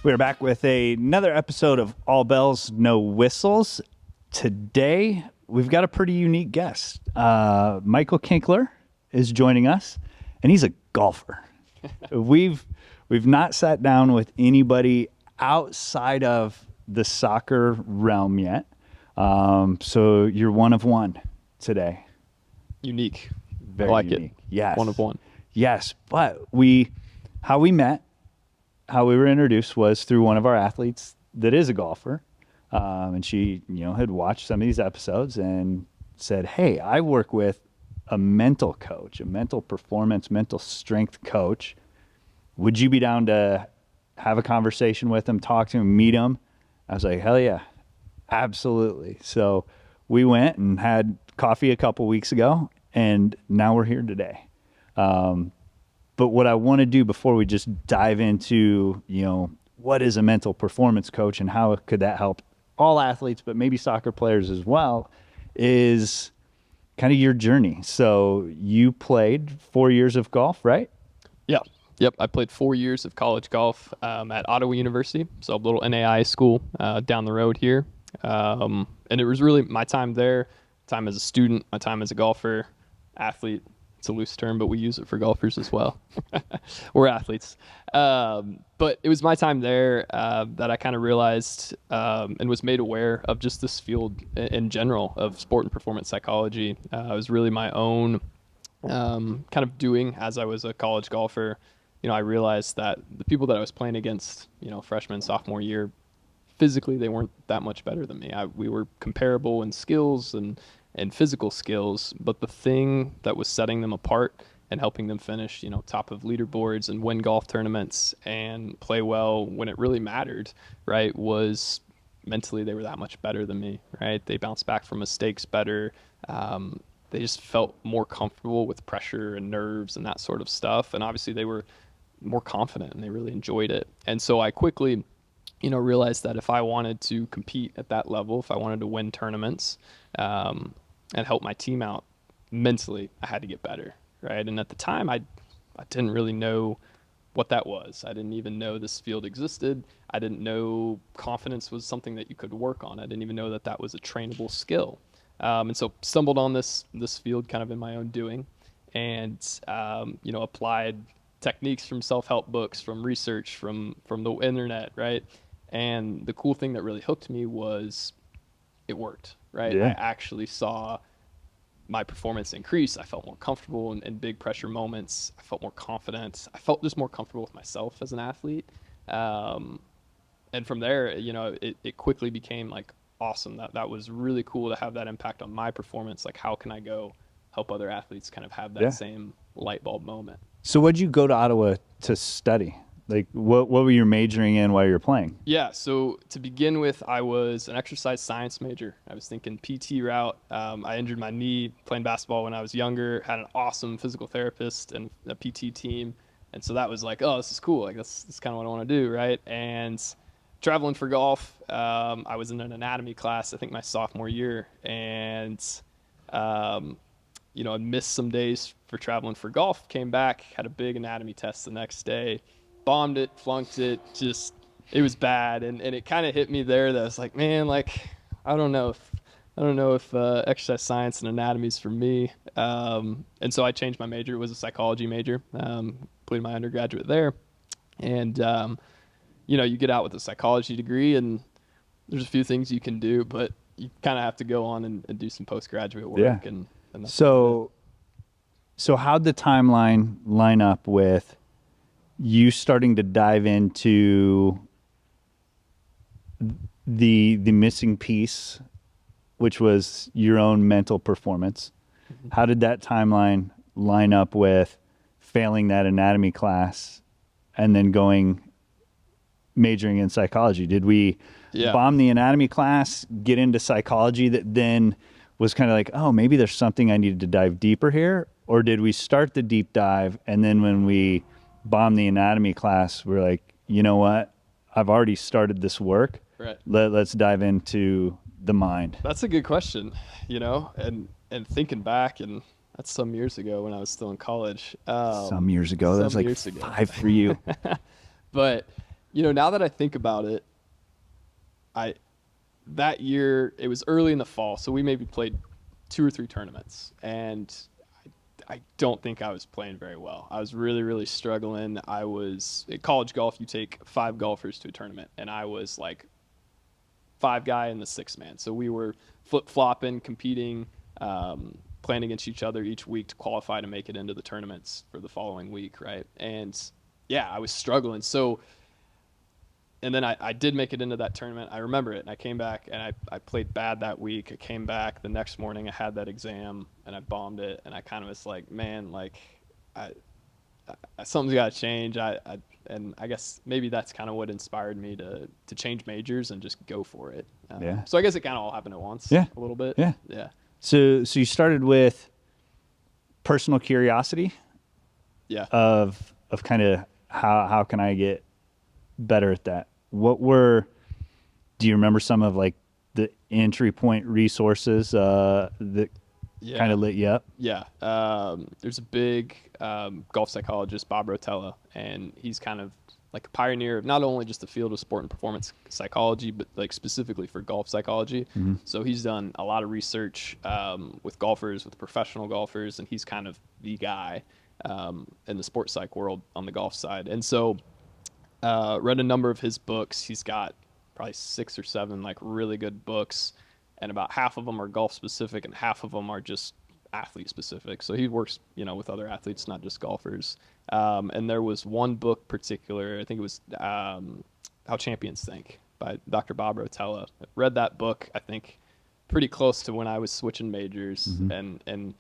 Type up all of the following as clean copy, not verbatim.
We're back with another episode of All Bells, No Whistles. Today, we've got a pretty unique guest. Michael Kinkelaar is joining us, and he's a golfer. We've not sat down with anybody outside of the soccer realm yet. So you're one of one today. Unique. Very I like unique. it. Yes. One of one. Yes, but how we met, how we were introduced was through one of our athletes that is a golfer. And she, had watched some of these episodes and said, hey, I work with a mental coach, a mental performance, mental strength coach. Would you be down to have a conversation with him, talk to him, meet him? I was like, hell yeah, absolutely. So we went and had coffee a couple weeks ago, and now we're here today. But what I want to do before we just dive into, what is a mental performance coach and how could that help all athletes, but maybe soccer players as well, is kind of your journey. So you played 4 years of golf, right? Yeah. Yep. I played 4 years of college golf at Ottawa University, so a little NAI school down the road here. And it was really my time there, time as a student, my time as a golfer, athlete. It's a loose term, but we use it for golfers as well. We're athletes. But it was my time there that I kind of realized and was made aware of just this field in general of sport and performance psychology. It was really my own kind of doing as I was a college golfer. I realized that the people that I was playing against, freshman, sophomore year, physically they weren't that much better than me. We were comparable in skills and physical skills, but the thing that was setting them apart and helping them finish, top of leaderboards and win golf tournaments and play well when it really mattered, right, was mentally they were that much better than me, right? They bounced back from mistakes better. They just felt more comfortable with pressure and nerves and that sort of stuff. And obviously they were more confident and they really enjoyed it. And so I quickly, realized that if I wanted to compete at that level, if I wanted to win tournaments, and help my team out mentally, I had to get better, right? And at the time, I didn't really know what that was. I didn't even know this field existed. I didn't know confidence was something that you could work on. I didn't even know that was a trainable skill. And so stumbled on this field kind of in my own doing and, applied techniques from self-help books, from research, from the internet, right? And the cool thing that really hooked me was it worked, right? Yeah. I actually saw my performance increase. I felt more comfortable in big pressure moments. I felt more confident. I felt just more comfortable with myself as an athlete. And from there, it quickly became like awesome. That was really cool to have that impact on my performance. Like, how can I go help other athletes kind of have that same light bulb moment? So what'd you go to Ottawa to study? Like, what were you majoring in while you were playing? Yeah, so to begin with, I was an exercise science major. I was thinking PT route. I injured my knee playing basketball when I was younger, had an awesome physical therapist and a PT team. And so that was like, oh, this is cool. Like, that's kind of what I want to do, right? And traveling for golf, I was in an anatomy class, I think my sophomore year. And, I missed some days for traveling for golf, came back, had a big anatomy test the next day. Bombed it, flunked it, it was bad. And it kind of hit me there that I was like, man, like, I don't know if exercise science and anatomy is for me. And so I changed my major. It was a psychology major, completed my undergraduate there. And, you get out with a psychology degree and there's a few things you can do, but you kind of have to go on and do some postgraduate work. Yeah. And that's So how'd the timeline line up with you starting to dive into the missing piece, which was your own mental performance? Mm-hmm. How did that timeline line up with failing that anatomy class and then majoring in psychology? Did we bomb the anatomy class, get into psychology that then was kind of like, oh, maybe there's something I needed to dive deeper here? Or did we start the deep dive and then when we bombed the anatomy class, we're like, you know what? I've already started this work. right. Let's dive into the mind. That's a good question, and thinking back, and that's some years ago when I was still in college. Some years ago. That's like 5 for you. But, Now that I think about it, I that year it was early in the fall, so we maybe played 2 or 3 tournaments, and I don't think I was playing very well. I was really, really struggling. I was at college golf. You take 5 golfers to a tournament, and I was like 5 guy in the 6 man. So we were flip flopping, competing, playing against each other each week to qualify to make it into the tournaments for the following week, right? And yeah, I was struggling. So, and then I did make it into that tournament. I remember it, and I came back, and I played bad that week. I came back the next morning. I had that exam, and I bombed it, and I kind of was like, man, like, I something's got to change. And I guess maybe that's kind of what inspired me to change majors and just go for it. Yeah. So I guess it kind of all happened at once. Yeah. A little bit. Yeah. Yeah. So you started with personal curiosity Yeah. of kind of how can I get better at that? Do you remember some of like the entry point resources that Yeah. kind of lit you up? Yeah. There's a big golf psychologist, Bob Rotella, and he's kind of like a pioneer of not only just the field of sport and performance psychology, but like specifically for golf psychology. Mm-hmm. So he's done a lot of research with golfers, with professional golfers, and he's kind of the guy in the sports psych world on the golf side. And so read a number of his books. He's got probably 6 or 7 like really good books, and about half of them are golf specific and half of them are just athlete specific. So he works, with other athletes, not just golfers. And there was one book particular, I think it was How Champions Think by Dr. Bob Rotella. I read that book, I think, pretty close to when I was switching majors. Mm-hmm. And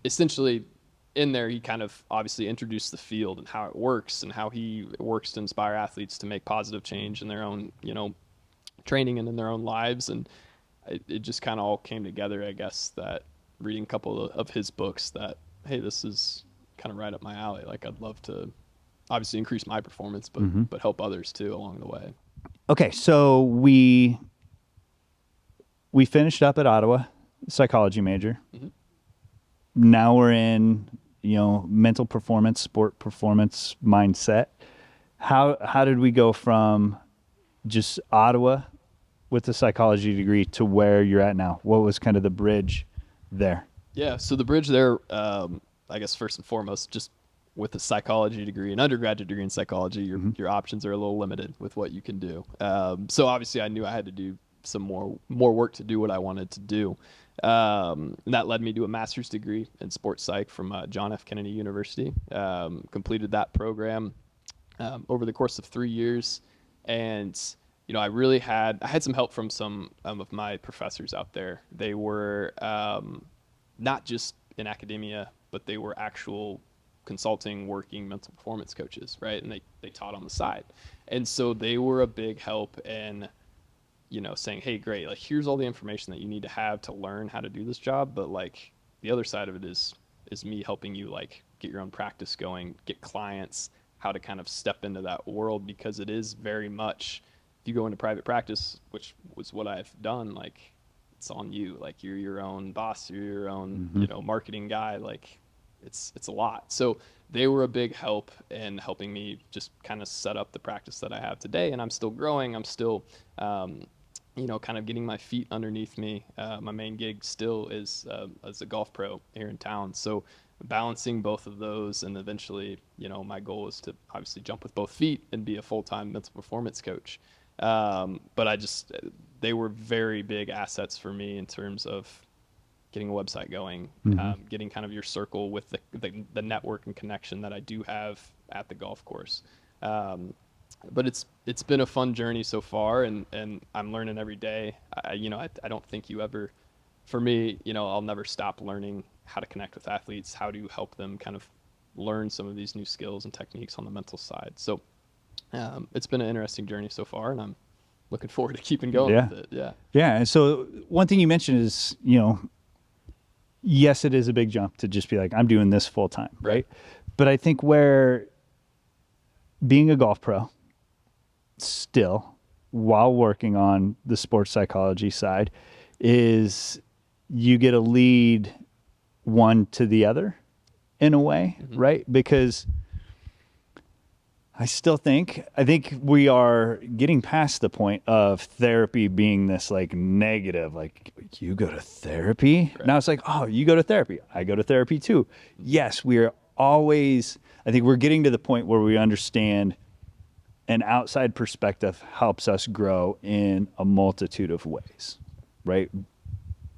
essentially in there, he kind of obviously introduced the field and how it works and how he works to inspire athletes to make positive change in their own, training and in their own lives. And it just kind of all came together, I guess, that reading a couple of his books that, hey, this is kind of right up my alley. Like, I'd love to obviously increase my performance, but help others too along the way. Okay, so we finished up at Ottawa, psychology major. Mm-hmm. Now we're in, mental performance, sport performance mindset. How did we go from just Ottawa with the psychology degree to where you're at now? What was kind of the bridge there? Yeah, so the bridge there, I guess first and foremost, just with a psychology degree, an undergraduate degree in psychology, your options are a little limited with what you can do. So obviously I knew I had to do some more work to do what I wanted to do. And that led me to a master's degree in sports psych from John F. Kennedy University. Completed that program over the course of 3 years. And I had some help from some of my professors out there. They were not just in academia, but they were actual consulting, working mental performance coaches, right? And they taught on the side. And so they were a big help in, saying, hey, great, like, here's all the information that you need to have to learn how to do this job. But like the other side of it is me helping you like get your own practice going, get clients, how to kind of step into that world, because it is very much, if you go into private practice, which was what I've done, like, it's on you. Like, you're your own boss, you're your own, marketing guy. Like, it's a lot. So they were a big help in helping me just kind of set up the practice that I have today. And I'm still growing. I'm still, kind of getting my feet underneath me. My main gig still is as a golf pro here in town. So balancing both of those, and eventually, my goal is to obviously jump with both feet and be a full-time mental performance coach. But they were very big assets for me in terms of getting a website going, getting kind of your circle with the network and connection that I do have at the golf course. But it's been a fun journey so far, and I'm learning every day. I don't think for me, I'll never stop learning how to connect with athletes, how to help them kind of learn some of these new skills and techniques on the mental side. So it's been an interesting journey so far, and I'm looking forward to keeping going with it. Yeah. Yeah. And so one thing you mentioned is, yes, it is a big jump to just be like, I'm doing this full time. Right. But I think where being a golf pro still, while working on the sports psychology side, is you get a lead one to the other in a way, right? Because I think we are getting past the point of therapy being this like negative, like you go to therapy. Right. Now it's like, oh, you go to therapy. I go to therapy too. Yes, we are always, I think we're getting to the point where we understand an outside perspective helps us grow in a multitude of ways, right?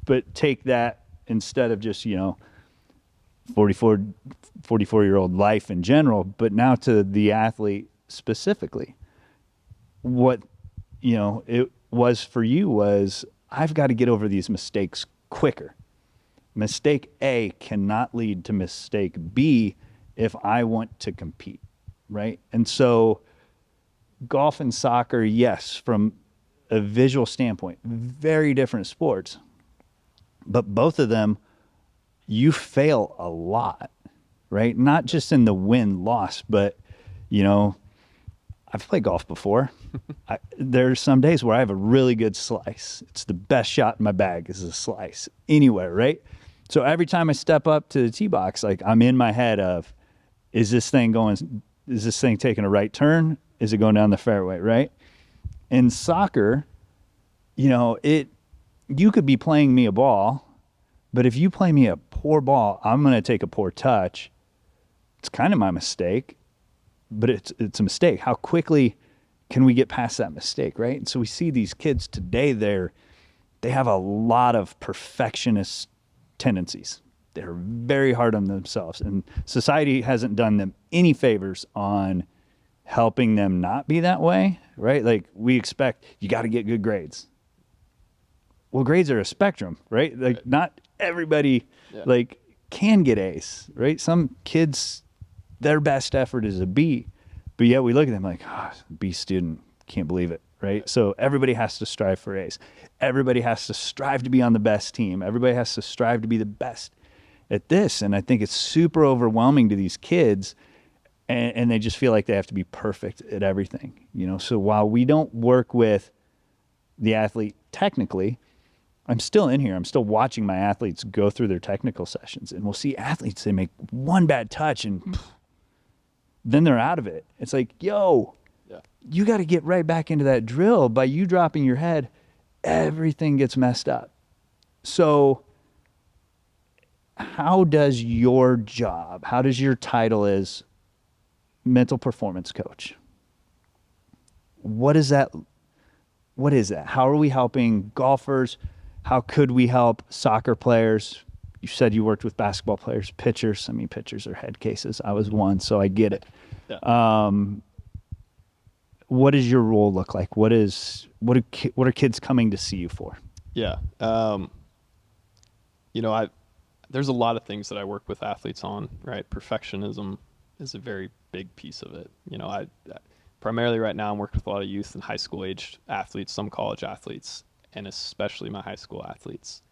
But take that instead of just, 44-year-old life in general, but now to the athlete specifically. What, it was for you was I've got to get over these mistakes quicker. Mistake A cannot lead to mistake B if I want to compete, right? And so golf and soccer, yes, from a visual standpoint, very different sports, but both of them you fail a lot, right? Not just in the win-loss, but, I've played golf before. There's some days where I have a really good slice. It's the best shot in my bag is a slice anywhere, right? So every time I step up to the tee box, like I'm in my head of, is this thing taking a right turn? Is it going down the fairway, right? In soccer, you could be playing me a ball, but if you play me a poor ball, I'm going to take a poor touch. It's kind of my mistake, but it's a mistake. How quickly can we get past that mistake, right? And so we see these kids today, they have a lot of perfectionist tendencies. They're very hard on themselves, and society hasn't done them any favors on helping them not be that way, right? Like we expect you got to get good grades. Well, grades are a spectrum, right? Like not everybody like can get A's, right? Some kids, their best effort is a B, but yet we look at them like, B student, can't believe it, right? So everybody has to strive for A's. Everybody has to strive to be on the best team. Everybody has to strive to be the best at this. And I think it's super overwhelming to these kids, and they just feel like they have to be perfect at everything, So while we don't work with the athlete technically, I'm still in here. I'm still watching my athletes go through their technical sessions, and we'll see athletes, they make one bad touch and then they're out of it. It's like, you got to get right back into that drill. By you dropping your head, everything gets messed up. So how does your job, how does your title as mental performance coach, what is that? How are we helping golfers? How could we help soccer players? You said you worked with basketball players, pitchers. I mean, pitchers are head cases. I was one, so I get it. Yeah. What does your role look like? What are kids coming to see you for? Yeah. There's a lot of things that I work with athletes on, right? Perfectionism is a very big piece of it. I primarily right now I'm working with a lot of youth and high school aged athletes, some college athletes, and especially my high school athletes.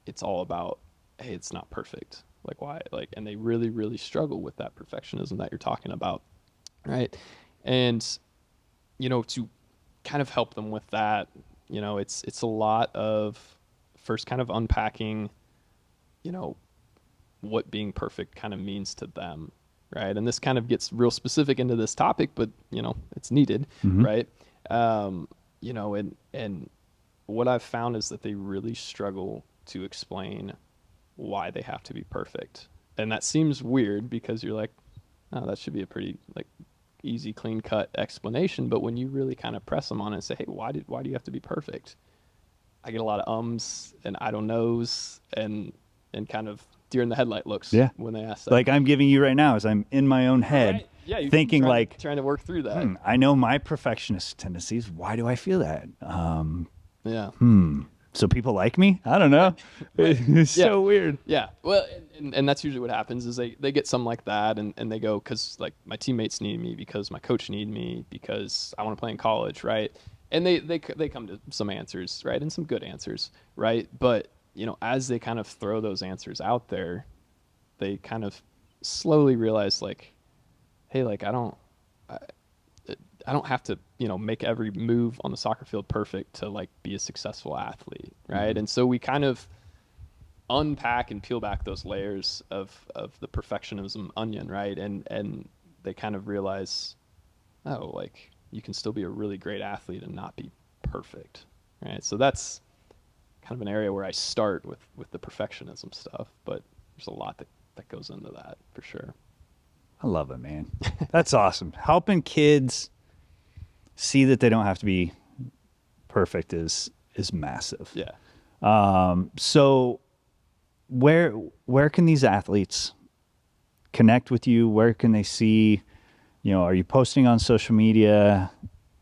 It's all about, hey, it's not perfect. Like why? And they really, really struggle with that perfectionism that you're talking about, right? And to kind of help them with that, it's a lot of first kind of unpacking, what being perfect kind of means to them, right? And this kind of gets real specific into this topic, but it's needed, right? And what I've found is that they really struggle to explain why they have to be perfect. And that seems weird because you're like, oh, that should be a pretty easy, clean cut explanation. But when you really kind of press them on it and say, hey, why do you have to be perfect? I get a lot of ums and I don't knows and kind of deer in the headlight looks when they ask that. Like I'm giving you right now as I'm in my own head, right. Yeah, thinking trying to work through that. I know my perfectionist tendencies. Why do I feel that? So people like me? I don't know. It's so weird. Yeah. Well, and that's usually what happens is they get something like that and they go, because my teammates need me, because my coach need me, because I want to play in college, right? And they come to some answers, right? And some good answers, right? But, as they kind of throw those answers out there, they kind of slowly realize hey, I don't have to, make every move on the soccer field perfect to be a successful athlete, right? Mm-hmm. And so we kind of unpack and peel back those layers of the perfectionism onion, right? And they kind of realize, oh, like you can still be a really great athlete and not be perfect, right? So that's kind of an area where I start with the perfectionism stuff, but there's a lot that goes into that for sure. I love it, man. That's awesome. Helping kids see that they don't have to be perfect is massive. Yeah. So where can these athletes connect with you? Where can they see, are you posting on social media?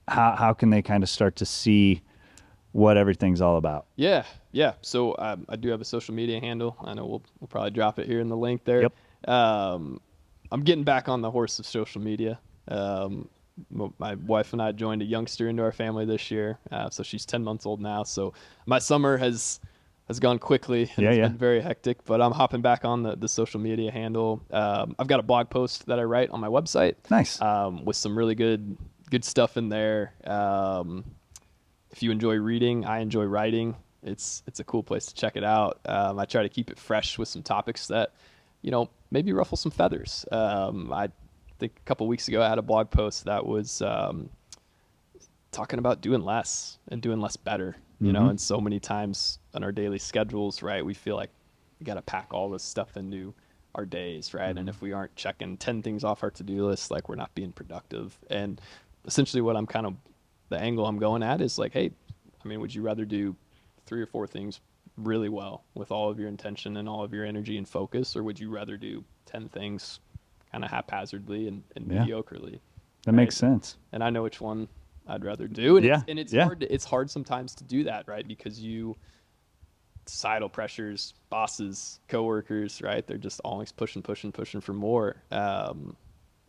How can they kind of start to see what everything's all about? Yeah. So I do have a social media handle. I know we'll probably drop it here in the link there. Yep. I'm getting back on the horse of social media. My wife and I joined a youngster into our family this year. So she's 10 months old now. So my summer has gone quickly and it's been very hectic, but I'm hopping back on the social media handle. I've got a blog post that I write on my website. Nice. With some really good stuff in there. If you enjoy reading, I enjoy writing. It's a cool place to check it out. I try to keep it fresh with some topics that, maybe ruffle some feathers. I think a couple weeks ago I had a blog post that was talking about doing less and doing less better. And so many times on our daily schedules, right, we feel like we got to pack all this stuff into our days, right? And if we aren't checking 10 things off our to-do list, like we're not being productive. And essentially what the angle I'm going at is like, hey, would you rather do 3 or 4 things really well with all of your intention and all of your energy and focus, or would you rather do 10 things kind of haphazardly and mediocrely? That makes sense. And I know which one I'd rather do. And it's Yeah. hard. It's hard sometimes to do that, right? Because societal pressures, bosses, coworkers, right? They're just always pushing for more. And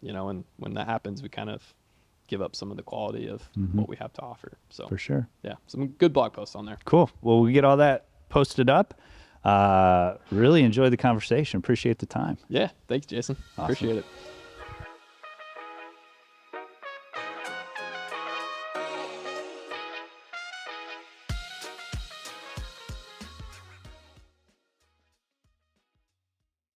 when that happens, we kind of give up some of the quality of what we have to offer. So For sure. yeah, some good blog posts on there. Cool. Well, we get all that posted up. Really enjoyed the conversation. Appreciate the time. Yeah. Thanks, Jason. Awesome. Appreciate it.